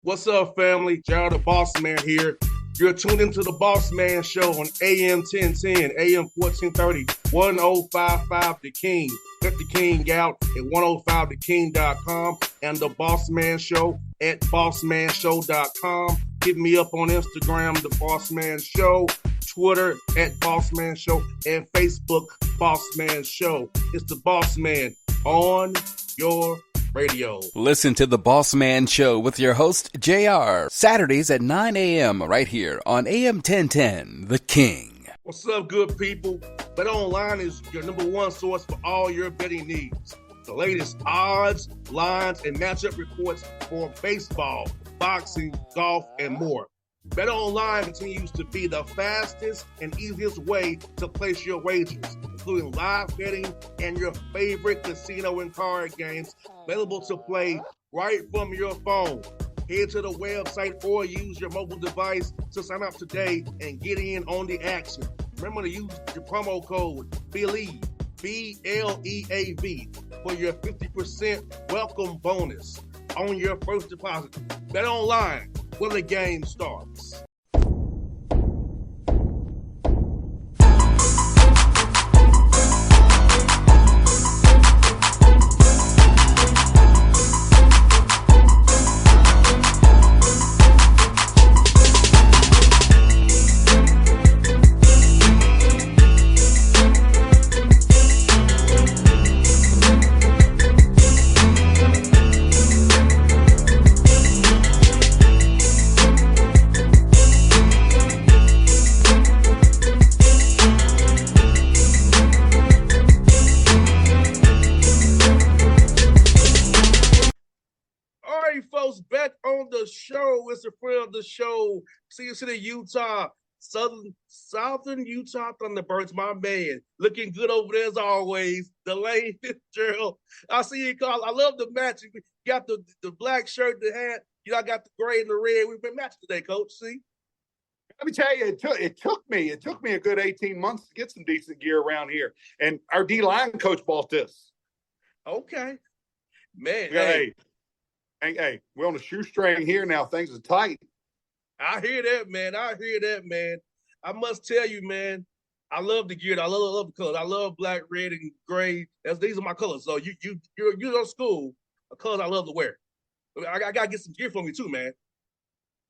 What's up, family? Jared the Bossman here. You're tuned into the Bossman Show on AM 1010, AM 1430, 1055 The King. Let the King out at 105theking.com and the Bossman Show at bossmanshow.com. Hit me up on Instagram, The Bossman Show, Twitter at Bossman Show, and Facebook, Bossman Show. It's the Bossman on your radio. Listen to the Bossman Show with your host, JR, Saturdays at 9 a.m. right here on AM 1010, The King. What's up, good people? BetOnline is your number one source for all your betting needs. The latest odds, lines, and matchup reports for baseball, boxing, golf, and more. BetOnline continues to be the fastest and easiest way to place your wagers, including live betting and your favorite casino and card games available to play right from your phone. Head to the website or use your mobile device to sign up today and get in on the action. Remember to use your promo code BELIEVE, BLEAV, for your 50% welcome bonus on your first deposit. BetOnline, where the game starts. Back on the show, it's a friend of the show, Cedar City, Utah, Southern Utah Thunderbirds, my man, looking good over there as always, DeLane Fitzgerald. I see you, Carl. I love the match. You got the black shirt, the hat. You know, I got the gray and the red. We've been matching today, Coach. See? Let me tell you, it took me a good 18 months to get some decent gear around here, and our D-line coach bought this. Okay, man. Hey, we're on a shoestring here now. Things are tight. I hear that, man. I must tell you, man, I love the gear. I love the colors. I love black, red, and gray. These are my colors. So you're on school, the colors I love to wear. I gotta get some gear for me too, man.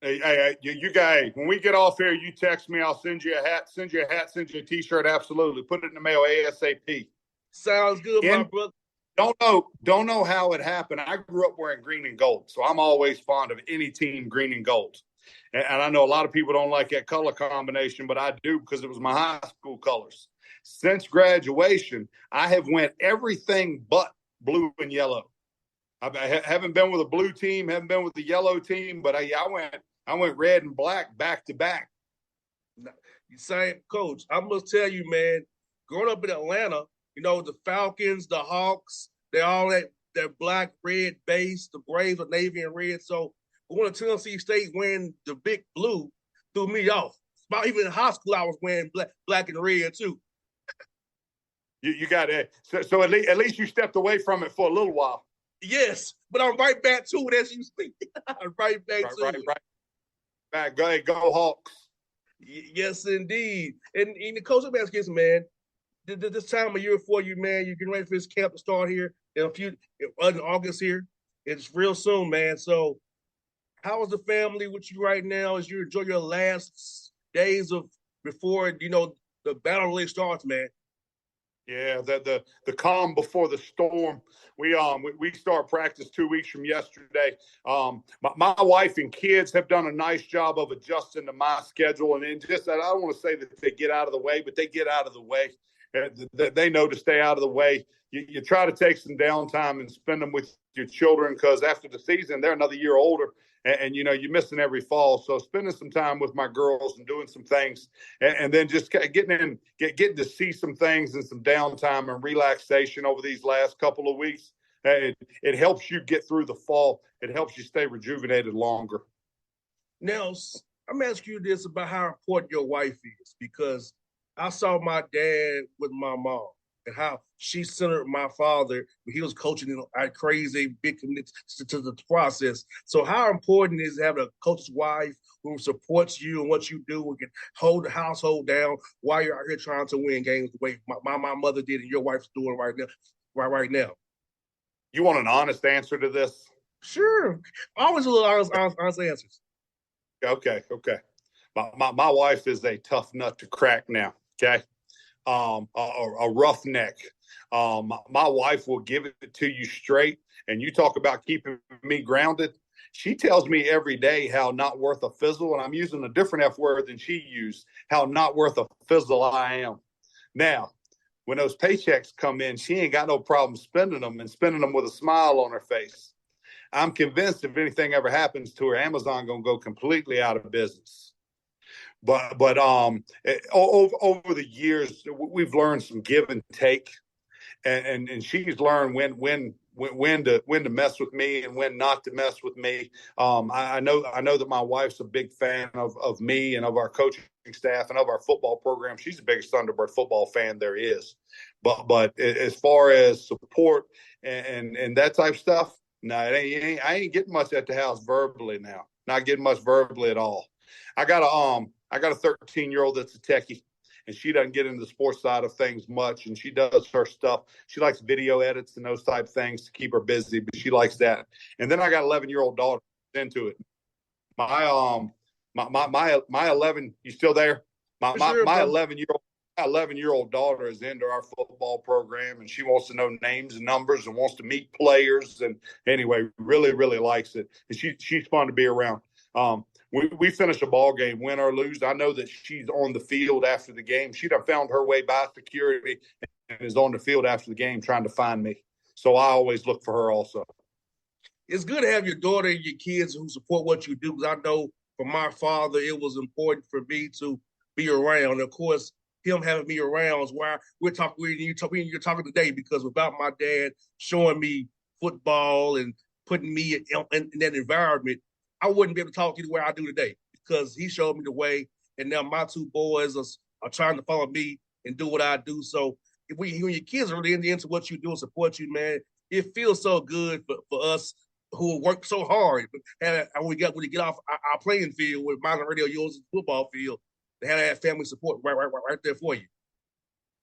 Hey, you guys, when we get off here, you text me. I'll send you a hat, send you a T-shirt. Absolutely. Put it in the mail ASAP. Sounds good, my brother. Don't know how it happened. I grew up wearing green and gold, so I'm always fond of any team green and gold. And I know a lot of people don't like that color combination, but I do because it was my high school colors. Since graduation, I have went everything but blue and yellow. I haven't been with a blue team, haven't been with the yellow team, but I went red and black back to back. Same, Coach. I must tell you, man, growing up in Atlanta, you know, the Falcons, the Hawks, they all that black, red base. The Braves are navy and red. So going to Tennessee State wearing the big blue threw me off. About even in high school, I was wearing black and red too. You got it. So at least you stepped away from it for a little while. Yes, but I'm right back to it as you speak. right back to it. Right. Go Hawks. Yes, indeed. And the coach, I'm asking you, man, this time of year for you, man, you're getting ready for this camp to start here in August here. It's real soon, man. So how is the family with you right now as you enjoy your last days before, the battle really starts, man? Yeah, the calm before the storm. We start practice 2 weeks from yesterday. My wife and kids have done a nice job of adjusting to my schedule, and just I don't want to say that they get out of the way, but they get out of the way. They know to stay out of the way. You try to take some downtime and spend them with your children because after the season, they're another year older. And you're missing every fall. So spending some time with my girls and doing some things and then just getting to see some things and some downtime and relaxation over these last couple of weeks. It helps you get through the fall. It helps you stay rejuvenated longer. Now, I'm asking you this about how important your wife is, because I saw my dad with my mom, and how she centered my father when he was coaching at crazy big commitment to the process. So how important is having a coach's wife who supports you and what you do and can hold the household down while you're out here trying to win games the way my mother did and your wife's doing right now? You want an honest answer to this? Sure. Always a little honest answers. Okay. My wife is a tough nut to crack now. Okay. A roughneck. My wife will give it to you straight. And you talk about keeping me grounded. She tells me every day how not worth a fizzle, and I'm using a different F word than she used, how not worth a fizzle I am. Now, when those paychecks come in, she ain't got no problem spending them and spending them with a smile on her face. I'm convinced if anything ever happens to her, Amazon going to go completely out of business. But over the years, we've learned some give and take, and she's learned when to mess with me and when not to mess with me. I know that my wife's a big fan of me and of our coaching staff and of our football program. She's the biggest Thunderbird football fan there is. But as far as support and that type of stuff, no, I ain't getting much at the house verbally now. Not getting much verbally at all. I got a 13-year-old that's a techie, and she doesn't get into the sports side of things much, and she does her stuff. She likes video edits and those type of things to keep her busy, but she likes that. And then I got an 11-year-old daughter into it. My 11, you still there? My 11-year-old daughter is into our football program, and she wants to know names and numbers and wants to meet players. And anyway, really, really likes it. And she's fun to be around. We finish a ball game, win or lose. I know that she's on the field after the game. She done found her way by security and is on the field after the game trying to find me. So I always look for her also. It's good to have your daughter and your kids who support what you do, because I know for my father, it was important for me to be around. Of course, him having me around is why you're talking today, because without my dad showing me football and putting me in that environment, I wouldn't be able to talk to you the way I do today, because he showed me the way, and now my two boys are trying to follow me and do what I do. So when your kids are really into what you do and support you, man, it feels so good for us who work so hard. But when you get off our playing field with Modern Radio, yours football field, to have that family support right there for you.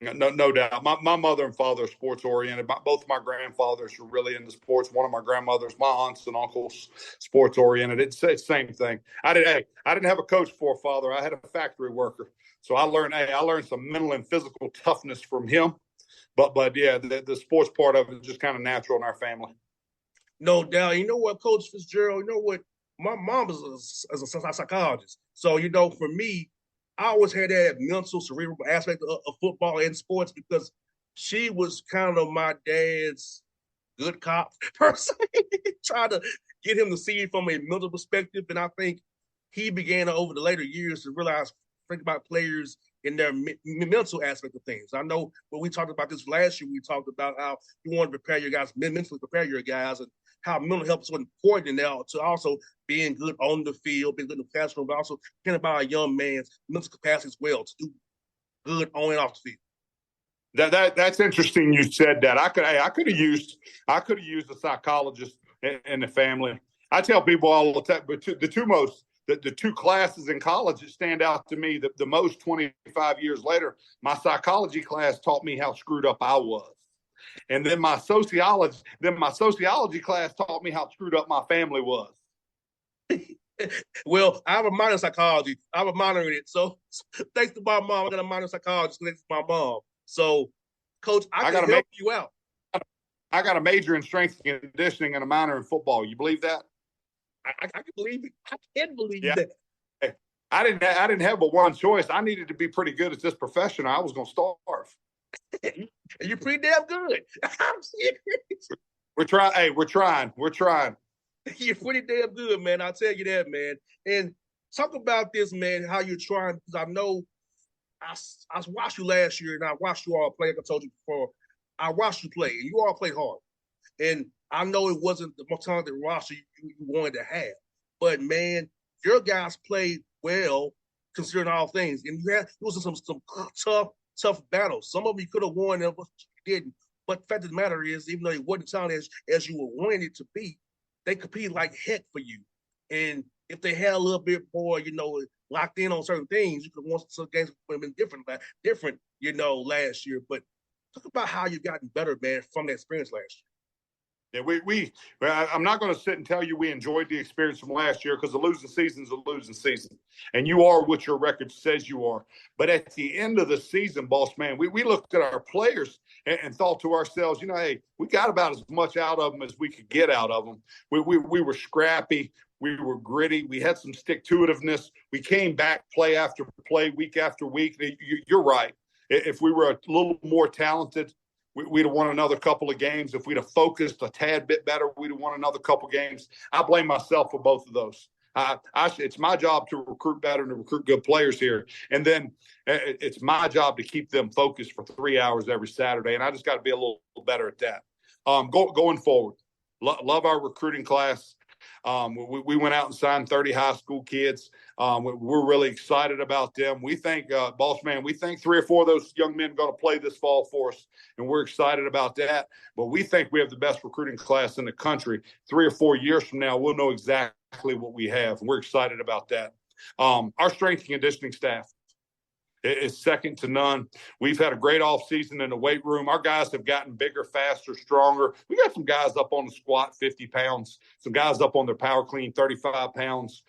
No doubt. My mother and father are sports oriented. Both of my grandfathers are really into sports. One of my grandmothers, my aunts and uncles, sports oriented. It's the same thing. I didn't have a coach for a father. I had a factory worker. So I learned some mental and physical toughness from him. But yeah, the sports part of it is just kind of natural in our family. No doubt. You know what, Coach Fitzgerald? You know what? My mom is a psychologist. So, for me, I always had that mental, cerebral aspect of football and sports, because she was kind of my dad's good cop person, trying to get him to see it from a mental perspective. And I think he began over the later years to think about players in their mental aspect of things. I know when we talked about this last year, we talked about how you want to prepare your guys, mentally prepare your guys, and how mental health is so important now to also being good on the field, being good in the classroom, but also caring about a young man's mental capacity as well to do good on and off the field. That's interesting. You said that. I could have used a psychologist in the family. I tell people all the time, but the two classes in college that stand out to me the most 25 years later, my psychology class taught me how screwed up I was. And then my sociology class taught me how screwed up my family was. Well, I have a minor in psychology. I have a minor in it. So thanks to my mom, I got a minor in psychology thanks to my mom. So, Coach, I can help you out. I got a major in strength and conditioning and a minor in football. You believe that? I can believe it. I can believe that. Hey, I didn't have but one choice. I needed to be pretty good at this profession, or I was going to starve. You're pretty damn good. I'm serious. We're trying. Hey, we're trying. You're pretty damn good, man. I'll tell you that, man. And talk about this, man, how you're trying, because I know I watched you last year, and I watched you all play, like I told you before. I watched you play, and you all played hard. And I know it wasn't the most talented roster you wanted to have. But, man, your guys played well considering all things. And it was some tough battles. Some of them you could have won. didn't. But the fact of the matter is, even though it wasn't sounding as you were wanting it to be, they competed like heck for you. And if they had a little bit more, locked in on certain things, you could want some games would have been different, last year. But talk about how you've gotten better, man, from that experience last year. Yeah, I'm not going to sit and tell you we enjoyed the experience from last year, because a losing season is a losing season, and you are what your record says you are. But at the end of the season, boss man, we looked at our players and thought to ourselves, hey, we got about as much out of them as we could get out of them. We were scrappy. We were gritty. We had some stick-to-itiveness. We came back play after play, week after week. You're right. If we were a little more talented, we'd have won another couple of games. If we'd have focused a tad bit better, we'd have won another couple of games. I blame myself for both of those. It's my job to recruit better and to recruit good players here. And then it's my job to keep them focused for 3 hours every Saturday. And I just got to be a little better at that. Going forward, love our recruiting class. We went out and signed 30 high school kids. We're really excited about them. We think, boss man, we think 3 or 4 of those young men are going to play this fall for us, and we're excited about that. But we think we have the best recruiting class in the country. 3 or 4 years from now, we'll know exactly what we have, and we're excited about that. Our strength and conditioning staff is second to none. We've had a great offseason in the weight room. Our guys have gotten bigger, faster, stronger. We got some guys up on the squat 50 pounds, some guys up on their power clean 35 pounds.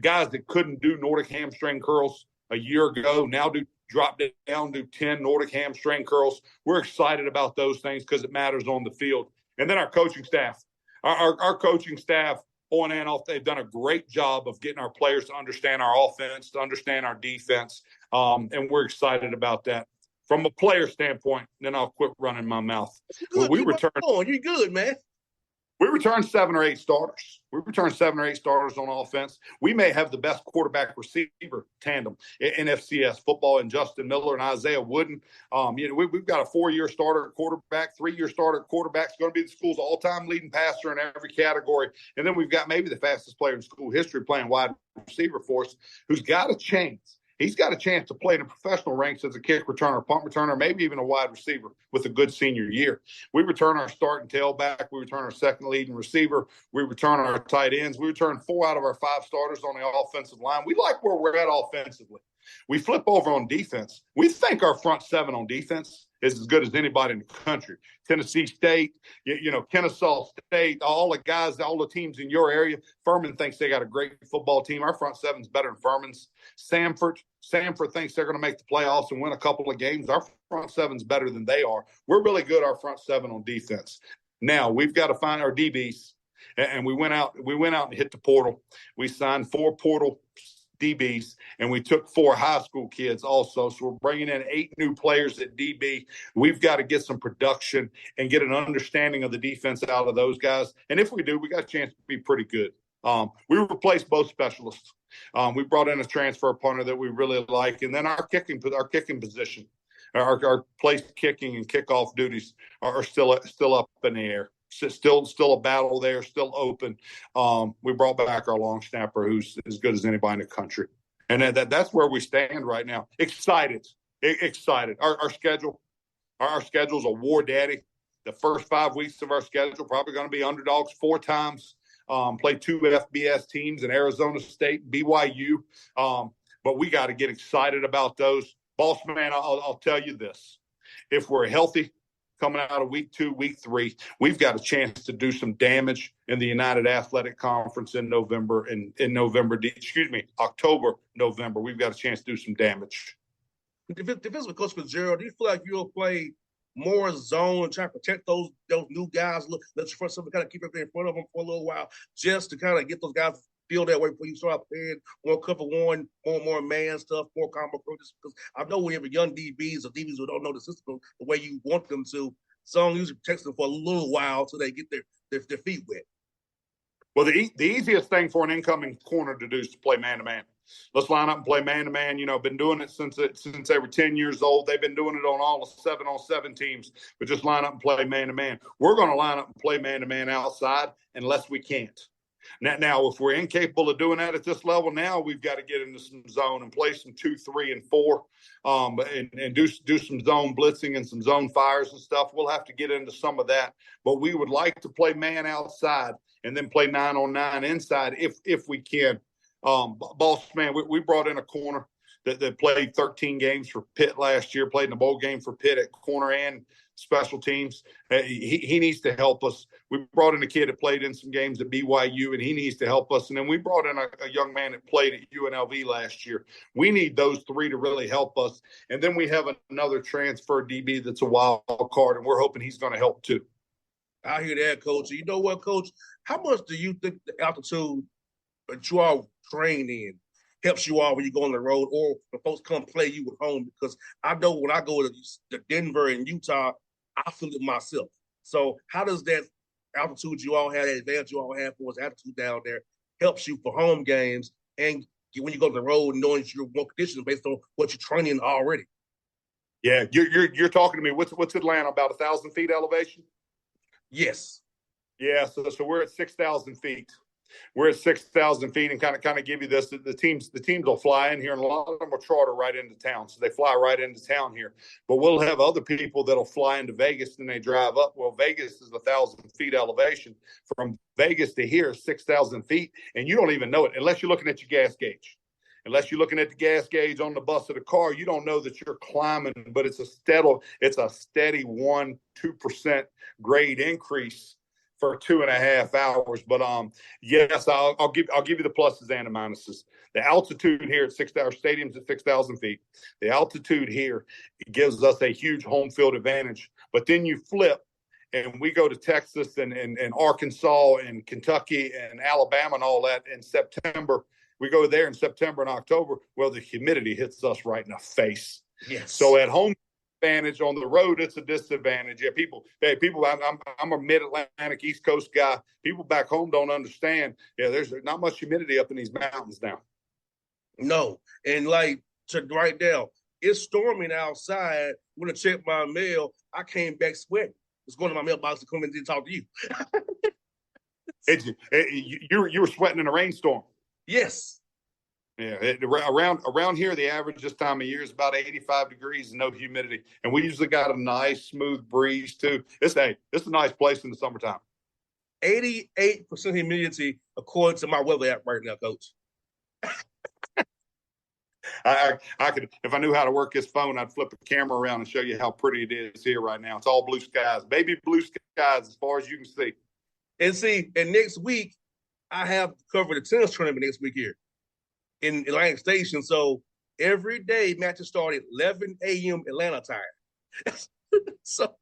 Guys that couldn't do Nordic hamstring curls a year ago now drop down, do 10 Nordic hamstring curls. We're excited about those things because it matters on the field. And then our coaching staff. Our coaching staff, on and off, they've done a great job of getting our players to understand our offense, to understand our defense, and we're excited about that. From a player standpoint, then I'll quit running my mouth. You're good, man. We returned 7 or 8 starters. We returned 7 or 8 starters on offense. We may have the best quarterback receiver tandem in FCS football, and Justin Miller and Isaiah Wooden. We've got a 4-year starter at quarterback, 3-year starter at quarterback. It's going to be the school's all-time leading passer in every category. And then we've got maybe the fastest player in school history playing wide receiver for us, who's got a chance. He's got a chance to play in the professional ranks as a kick returner, punt returner, maybe even a wide receiver with a good senior year. We return our starting tailback. We return our second leading receiver. We return our tight ends. We return 4 out of our 5 starters on the offensive line. We like where we're at offensively. We flip over on defense. We think our front 7 on defense is as good as anybody in the country. Tennessee State, Kennesaw State, all the guys, all the teams in your area. Furman thinks they got a great football team. Our front 7's better than Furman's. Sanford thinks they're going to make the playoffs and win a couple of games. Our front 7's better than they are. We're really good, our front 7 on defense. Now, we've got to find our DBs. And we went out and hit the portal. We signed 4 portal DBs, and we took 4 high school kids also. So we're bringing in 8 new players at DB. We've got to get some production and get an understanding of the defense out of those guys. And if we do, we got a chance to be pretty good. We replaced both specialists. We brought in a transfer punter that we really like. And then our kicking position, our place kicking and kickoff duties are still up in the air. Still a battle there, still open. We brought back our long snapper, who's as good as anybody in the country. And that's where we stand right now. Excited. Our schedule's a war daddy. The first 5 weeks of our schedule probably going to be underdogs 4 times. Play 2 FBS teams in Arizona State, BYU. But we got to get excited about those. Boss man, I'll tell you this. If we're healthy coming out of week 2, week 3, we've got a chance to do some damage in the United Athletic Conference in October, November. We've got a chance to do some damage. Defensive Coach Fitzgerald, do you feel like you'll play more zone and try to protect those new guys? Let you first kind of keep everything in front of them for a little while, just to kind of get those guys to feel that way before you start playing more cover one, more man stuff, more combo approaches. Because I know we have young DBs or DBs who don't know the system the way you want them to. Zone usually protects them for a little while till they get their feet wet. Well, the easiest thing for an incoming corner to do is to play man-to-man. Let's line up and play man-to-man. Been doing it since they were 10 years old. They've been doing it on all the 7-on-7 teams, but just line up and play man-to-man. We're going to line up and play man-to-man outside unless we can't. Now, if we're incapable of doing that at this level, now we've got to get into some zone and play some 2, 3, and 4, and do some zone blitzing and some zone fires and stuff. We'll have to get into some of that, but we would like to play man outside and then play 9-on-9 inside if we can. Bossman, we brought in a corner that played 13 games for Pitt last year, played in a bowl game for Pitt at corner and special teams. He needs to help us. We brought in a kid that played in some games at BYU, and he needs to help us. And then we brought in a young man that played at UNLV last year. We need those three to really help us. And then we have another transfer DB that's a wild card, and we're hoping he's going to help too. I hear that, Coach. You know what, Coach? How much do you think the altitude that you all train in helps you all when you go on the road, or when folks come play you at home? Because I know when I go to Denver and Utah, I feel it myself. So how does that altitude you all have, that advantage you all have for us, altitude down there, helps you for home games and when you go to the road, knowing you're more conditioned based on what you're training already? Yeah, you're talking to me. What's Atlanta, about 1,000 feet elevation? Yes. Yeah, so we're at 6,000 feet. We're at 6,000 feet, and kind of give you this. The teams will fly in here, and a lot of them will charter right into town. So they fly right into town here. But we'll have other people that'll fly into Vegas and they drive up. Well, Vegas is 1,000 feet elevation. From Vegas to here is 6,000 feet, and you don't even know it unless you're looking at your gas gauge. Unless you're looking at the gas gauge on the bus of the car, you don't know that you're climbing. But it's a steady 1-2% grade increase for 2.5 hours. But yes, I'll give you the pluses and the minuses. The altitude here at 6,000 stadiums at 6,000 feet. The altitude here gives us a huge home field advantage. But then you flip, and we go to Texas and Arkansas and Kentucky and Alabama and all that in September. We go there in September and October. Well, the humidity hits us right in the face. Yes. So at home advantage, on the road it's a disadvantage. Yeah, people. I'm a mid-Atlantic East Coast guy. People back home don't understand. Yeah, there's not much humidity up in these mountains now. No, and like right now, it's storming outside. When I checked my mail, I came back sweating. It's going to my mailbox to come in and talk to you. You were sweating in a rainstorm. Yes. Yeah, around here, the average this time of year is about 85 degrees and no humidity, and we usually got a nice smooth breeze too. It's a nice place in the summertime. 88% humidity according to my weather app right now, Coach. I could, if I knew how to work this phone, I'd flip the camera around and show you how pretty it is here right now. It's all blue skies, baby blue skies as far as you can see. And next week, I have covered the tennis tournament next week here in Atlantic Station. So every day matches start at 11 a.m. Atlanta time. So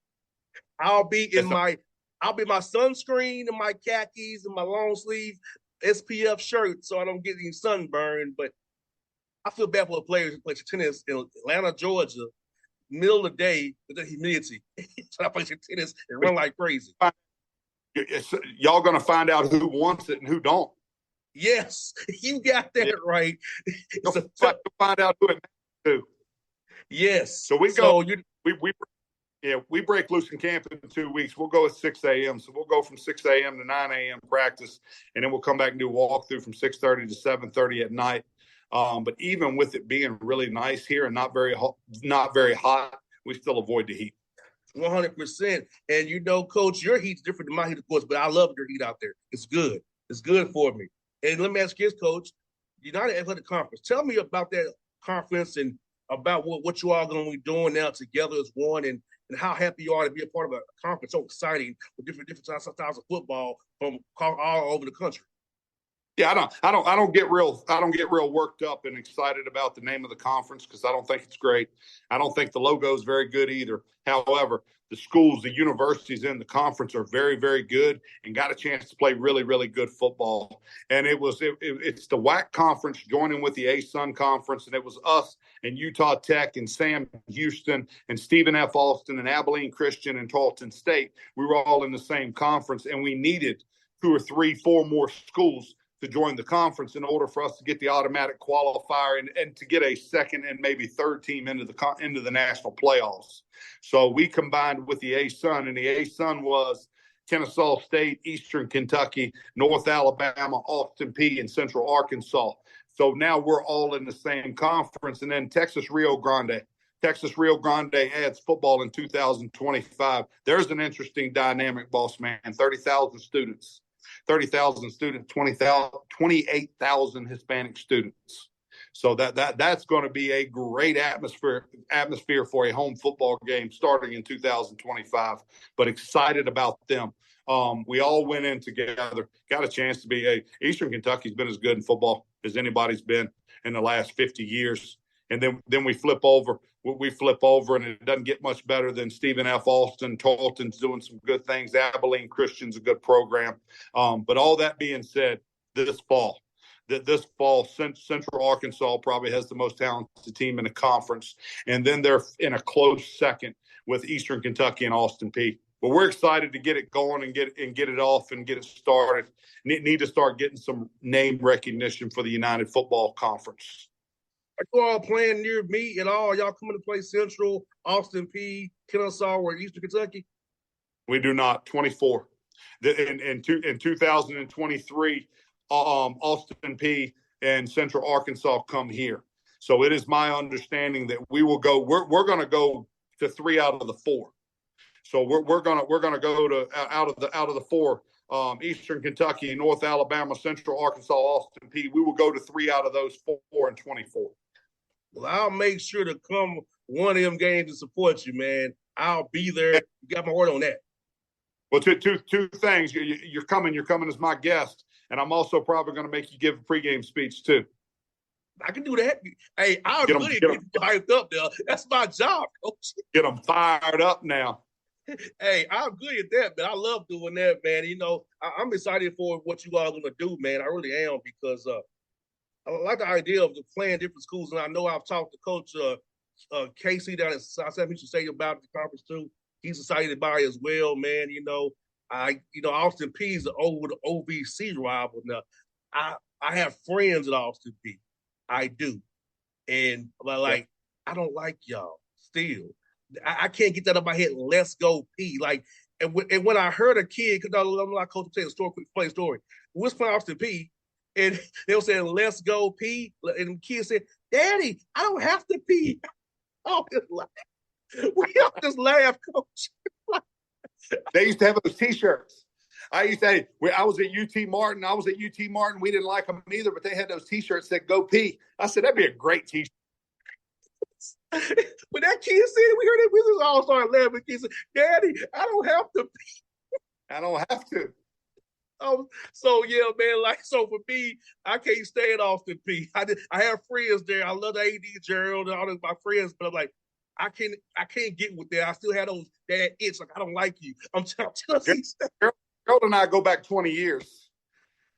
I'll be in my sunscreen and my khakis and my long sleeve SPF shirt so I don't get any sunburn. But I feel bad for the players who play tennis in Atlanta, Georgia, middle of the day with the humidity. So I play tennis and run like crazy. Y'all going to find out who wants it and who don't. Yes, you got that right. You'll find out who it matters to. Yes. So we break loose in camp in 2 weeks. We'll go at 6 a.m. So we'll go from 6 a.m. to 9 a.m. practice, and then we'll come back and do a walkthrough from 6:30 to 7:30 at night. But even with it being really nice here and not very hot, we still avoid the heat. 100%. And you know, Coach, your heat's different than my heat, of course, but I love your heat out there. It's good. It's good for me. And let me ask you this, Coach. United Athletic Conference. Tell me about that conference and about what you all going to be doing now together as one, and how happy you are to be a part of a conference so exciting with different styles of football from all over the country. Yeah, I don't get real worked up and excited about the name of the conference because I don't think it's great. I don't think the logo is very good either. However, the schools, the universities in the conference are very, very good and got a chance to play really, really good football. And it's the WAC conference joining with the ASUN conference, and it was us and Utah Tech and Sam Houston and Stephen F. Austin and Abilene Christian and Tarleton State. We were all in the same conference, and we needed 2 or 3, 4 more schools to join the conference in order for us to get the automatic qualifier and to get a second and maybe third team into the national playoffs. So we combined with the ASUN, and the ASUN was Kennesaw State, Eastern Kentucky, North Alabama, Austin Peay, and Central Arkansas. So now we're all in the same conference. And then Texas Rio Grande. Texas Rio Grande adds football in 2025. There's an interesting dynamic, boss man. 30,000 students, 28,000 Hispanic students. So that's going to be a great atmosphere for a home football game starting in 2025. But excited about them. We all went in together, got a chance to be Eastern Kentucky's been as good in football as anybody's been in the last 50 years. And then we flip over, and it doesn't get much better than Stephen F. Austin. Tarleton's doing some good things. Abilene Christian's a good program. But all that being said, this fall, Central Arkansas probably has the most talented team in the conference. And then they're in a close second with Eastern Kentucky and Austin Peay. But we're excited to get it going and get it off and get it started. Need to start getting some name recognition for the United Football Conference. Are you all playing near me at all? Y'all coming to play Central, Austin Peay, Kennesaw, or Eastern Kentucky? We do not. 24. In 2023, Austin Peay and Central Arkansas come here. So it is my understanding that we will go. We're going to go to 3 out of the 4. So we're gonna go to out of the 4. Eastern Kentucky, North Alabama, Central Arkansas, Austin Peay. We will go to 3 out of those 4 and 24. Well, I'll make sure to come one of them games to support you, man. I'll be there. You got my word on that. Well, two things. You're coming as my guest, and I'm also probably going to make you give a pregame speech too. I can do that. Hey, I'll really get hyped up there. That's my job, coach. Get them fired up now. Hey, I'm good at that, man. I love doing that, man. You know, I'm excited for what you all are going to do, man. I really am, because I like the idea of playing different schools. And I know I've talked to Coach Casey down at South Houston State about the conference too. He's excited about it as well, man. You know, Austin Peay is the old OVC rival. Now, I have friends at Austin Peay. I do. And I don't like y'all still. I can't get that up my head. Let's go P. Like, and when I heard a kid, because I'm like, Coach, tell a story, quick play story. We was playing Austin Peay, and they were saying, "Let's go P." And the kid said, "Daddy, I don't have to pee." Oh, we all just laugh, Coach. They used to have those T-shirts. I used to say, I was at UT Martin. We didn't like them either, but they had those T-shirts that go P. I said, that'd be a great T-shirt. When that kid said, we heard it, we just all started laughing. He said, "Daddy, I don't have to pee." I don't have to. So yeah, man. Like, so for me, I can't stay at Austin Peay. I have friends there. I love the AD Gerald and all of my friends, but I'm like, I can't get with that. I still have that itch. Like, I don't like you. I'm telling you. Gerald and I go back 20 years.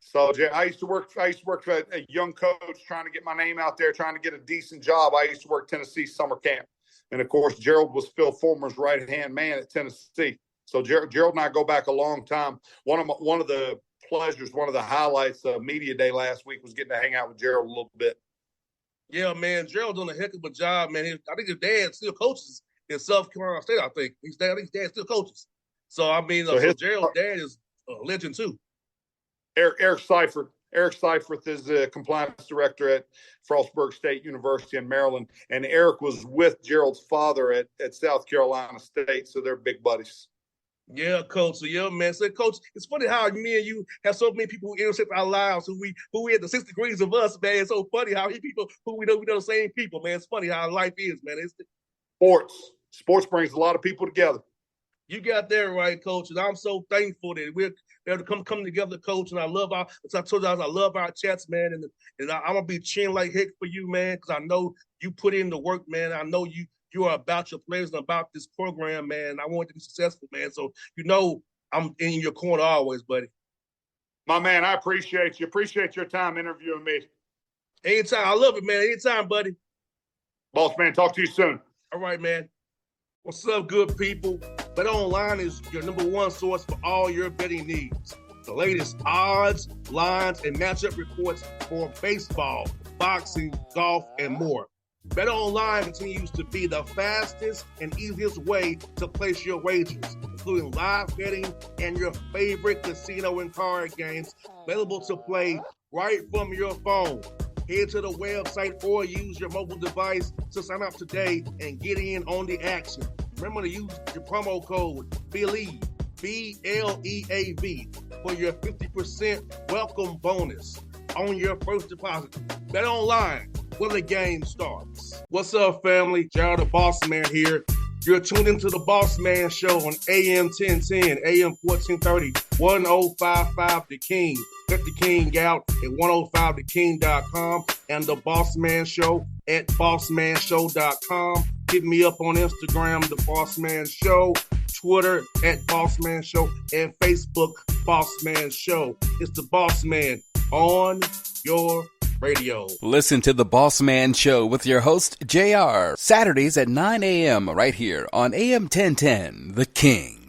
So I used to work for a young coach, trying to get my name out there, trying to get a decent job. I used to work Tennessee summer camp. And of course, Gerald was Phil Fulmer's right-hand man at Tennessee. So Gerald and I go back a long time. One of the pleasures, one of the highlights of media day last week was getting to hang out with Gerald a little bit. Yeah, man, Gerald's doing a heck of a job, man. I think his dad still coaches in South Carolina State. I think his dad still coaches. So I mean, so Gerald's dad is a legend too. Eric Seifert. Eric Seifert is the compliance director at Frostburg State University in Maryland. And Eric was with Gerald's father at South Carolina State, so they're big buddies. Yeah, Coach. So, yeah, man. So, Coach, it's funny how me and you have so many people who intersect our lives, who we at the 6 degrees of us, man. It's so funny how people who we know the same people, man. It's funny how life is, man. Sports brings a lot of people together. You got that right, Coach, and I'm so thankful that we're able to come together, Coach. And I love as I told you, I love our chats, man. And I'm gonna be cheering like heck for you, man, because I know you put in the work, man. I know you are about your players and about this program, man. I want it to be successful, man. So I'm in your corner always, buddy. My man, I appreciate you. Appreciate your time interviewing me. Anytime, I love it, man. Anytime, buddy. Boss man, talk to you soon. All right, man. What's up, good people? BetOnline is your #1 source for all your betting needs. The latest odds, lines, and matchup reports for baseball, boxing, golf, and more. BetOnline continues to be the fastest and easiest way to place your wagers. including live betting and your favorite casino and card games available to play right from your phone. Head to the website or use your mobile device to sign up today and get in on the action. Remember to use your promo code BELIEVE, B-L-E-A-V, for your 50% welcome bonus on your first deposit. Bet online where the game starts. What's up, family? Gerald the Bossman here. You're tuned into the Bossman Show on AM 1010, AM 1430, 1055 The King. Check The King out at 105theking.com and the Bossman Show at bossmanshow.com. Hit me up on Instagram, The Bossman Show, Twitter at Bossman Show, and Facebook, Bossman Show. It's the Bossman on your radio. Listen to the Bossman Show with your host, JR, Saturdays at 9 a.m. right here on AM 1010, The King.